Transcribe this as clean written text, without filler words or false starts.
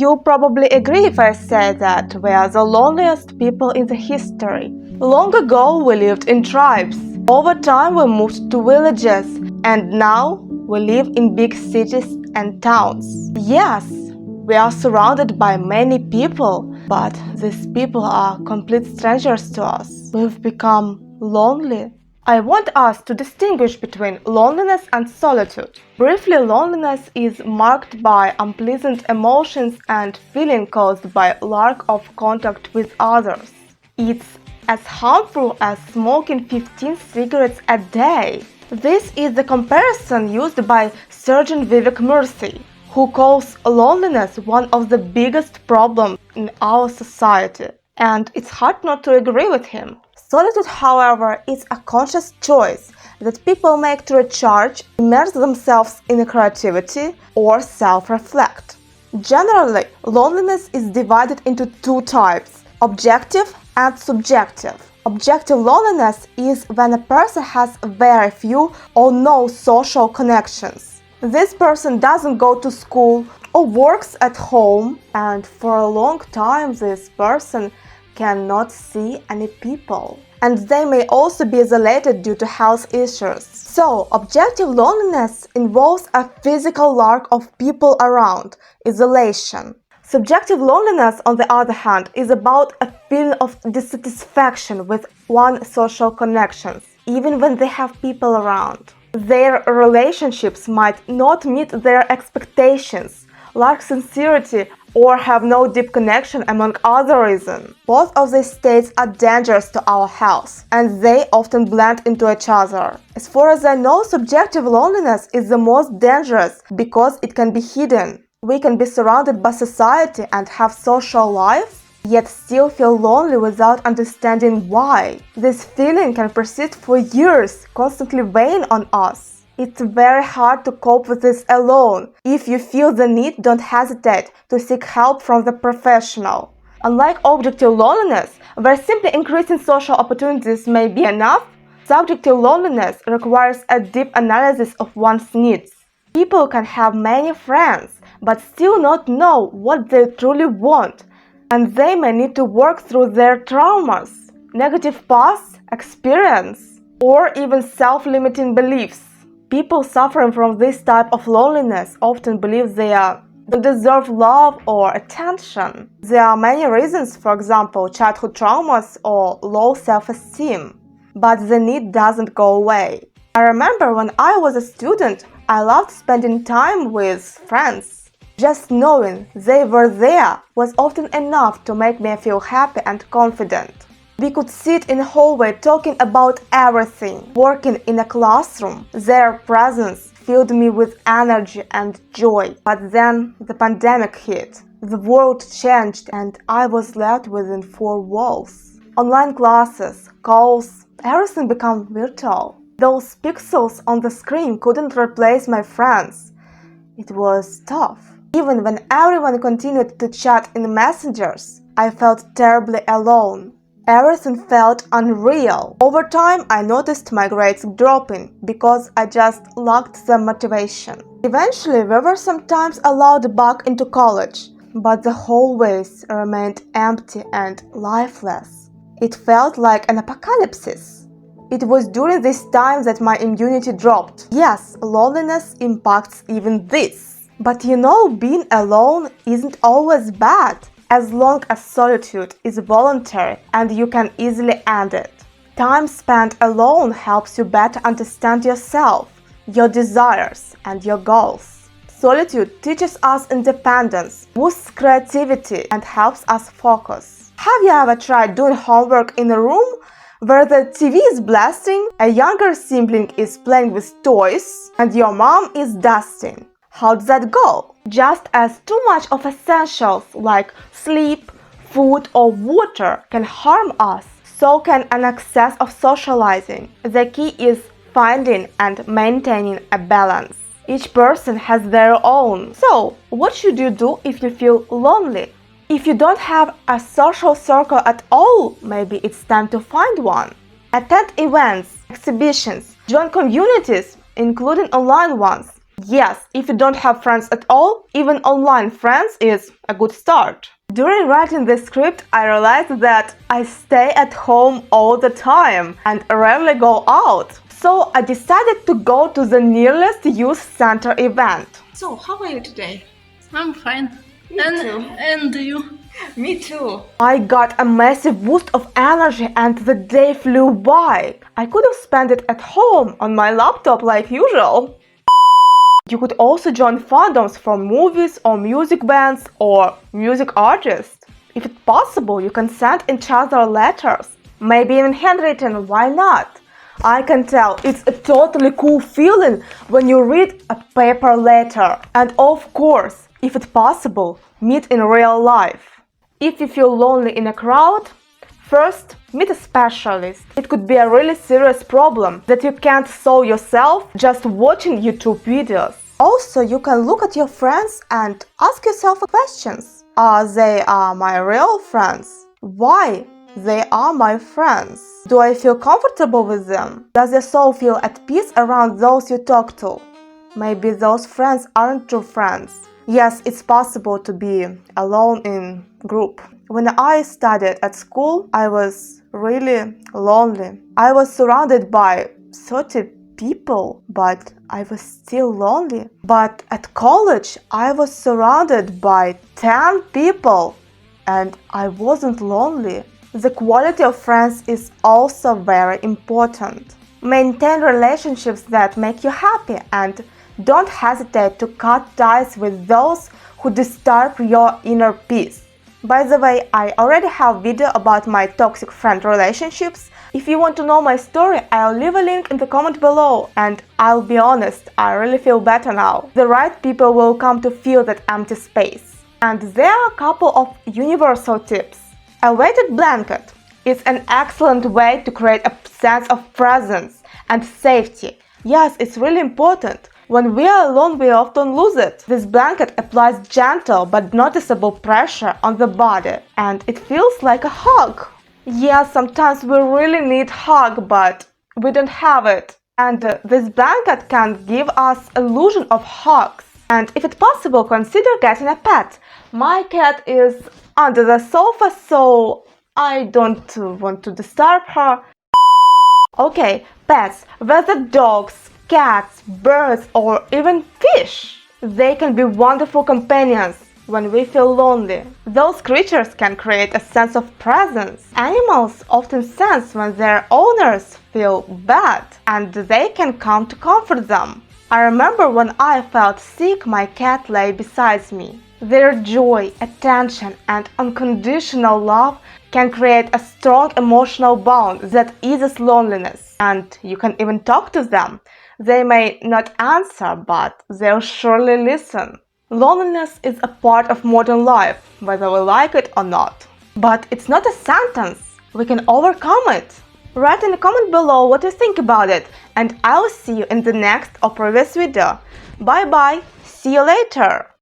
You probably agree if I say that we are the loneliest people in the history. Long ago we lived in tribes. Over time we moved to villages, and now we live in big cities and towns. Yes, we are surrounded by many people, but these people are complete strangers to us. We've become lonely. I want us to distinguish between loneliness and solitude. Briefly, loneliness is marked by unpleasant emotions and feeling caused by lack of contact with others. It's as harmful as smoking 15 cigarettes a day. This is the comparison used by Surgeon Vivek Murthy, who calls loneliness one of the biggest problems in our society. And it's hard not to agree with him. Solitude, however, is a conscious choice that people make to recharge, immerse themselves in creativity, or self-reflect. Generally, loneliness is divided into two types: objective and subjective. Objective loneliness is when a person has very few or no social connections. This person doesn't go to school or works at home, and for a long time this person cannot see any people. And they may also be isolated due to health issues. So, objective loneliness involves a physical lack of people around, isolation. Subjective loneliness, on the other hand, is about a feeling of dissatisfaction with one's social connections, even when they have people around. Their relationships might not meet their expectations, lack sincerity, or have no deep connection, among other reasons. Both of these states are dangerous to our health, and they often blend into each other. As far as I know, subjective loneliness is the most dangerous because it can be hidden. We can be surrounded by society and have social life, yet still feel lonely without understanding why. This feeling can persist for years, constantly weighing on us. It's very hard to cope with this alone. If you feel the need, don't hesitate to seek help from the professional. Unlike objective loneliness, where simply increasing social opportunities may be enough, subjective loneliness requires a deep analysis of one's needs. People can have many friends, but still not know what they truly want, and they may need to work through their traumas, negative past experience, or even self-limiting beliefs. People suffering from this type of loneliness often believe they don't deserve love or attention. There are many reasons, for example, childhood traumas or low self-esteem, but the need doesn't go away. I remember when I was a student, I loved spending time with friends. Just knowing they were there was often enough to make me feel happy and confident. We could sit in a hallway talking about everything. Working in a classroom, their presence filled me with energy and joy. But then the pandemic hit. The world changed and I was left within four walls. Online classes, calls, everything became virtual. Those pixels on the screen couldn't replace my friends. It was tough. Even when everyone continued to chat in messengers, I felt terribly alone. Everything felt unreal. Over time, I noticed my grades dropping because I just lacked the motivation. Eventually, we were sometimes allowed back into college, but the hallways remained empty and lifeless. It felt like an apocalypse. It was during this time that my immunity dropped. Yes, loneliness impacts even this. But being alone isn't always bad, as long as solitude is voluntary and you can easily end it. Time spent alone helps you better understand yourself, your desires, and your goals. Solitude teaches us independence, boosts creativity, and helps us focus. Have you ever tried doing homework in a room where the TV is blasting, a younger sibling is playing with toys, and your mom is dusting? How does that go? Just as too much of essentials like sleep, food, or water can harm us, so can an excess of socializing. The key is finding and maintaining a balance. Each person has their own. So, what should you do if you feel lonely? If you don't have a social circle at all, maybe it's time to find one. Attend events, exhibitions, join communities, including online ones. Yes, if you don't have friends at all, even online friends is a good start. During writing this script, I realized that I stay at home all the time and rarely go out. So I decided to go to the nearest youth center event. So, how are you today? I'm fine. Me too. And you? Me too. I got a massive boost of energy and the day flew by. I could have spent it at home on my laptop like usual. You could also join fandoms for movies or music bands or music artists. If it's possible, you can send each other letters, maybe even handwritten, why not? I can tell it's a totally cool feeling when you read a paper letter. And of course, if it's possible, meet in real life. If you feel lonely in a crowd, first, meet a specialist. It could be a really serious problem that you can't solve yourself just watching YouTube videos. Also, you can look at your friends and ask yourself questions. Are they my real friends? Why they are my friends? Do I feel comfortable with them? Does your soul feel at peace around those you talk to? Maybe those friends aren't true friends. Yes, it's possible to be alone in group. When I studied at school, I was really lonely. I was surrounded by 30 people, but I was still lonely. But at college, I was surrounded by 10 people and I wasn't lonely. The quality of friends is also very important. Maintain relationships that make you happy and don't hesitate to cut ties with those who disturb your inner peace. By the way, I already have a video about my toxic friend relationships. If you want to know my story, I'll leave a link in the comment below. And I'll be honest, I really feel better now. The right people will come to fill that empty space. And there are a couple of universal tips. A weighted blanket is an excellent way to create a sense of presence and safety. Yes, it's really important. When we are alone, we often lose it. This blanket applies gentle but noticeable pressure on the body, and it feels like a hug. Yes, sometimes we really need a hug, but we don't have it. And this blanket can give us illusion of hugs. And if it's possible, consider getting a pet. My cat is under the sofa, so I don't want to disturb her. Okay, pets, whether dogs, cats, birds, or even fish. They can be wonderful companions when we feel lonely. Those creatures can create a sense of presence. Animals often sense when their owners feel bad, and they can come to comfort them. I remember when I felt sick, my cat lay beside me. Their joy, attention, and unconditional love can create a strong emotional bond that eases loneliness. And you can even talk to them. They may not answer, but they'll surely listen. Loneliness is a part of modern life, whether we like it or not. But it's not a sentence. We can overcome it. Write in the comment below what you think about it, and I'll see you in the next or previous video. Bye bye, see you later!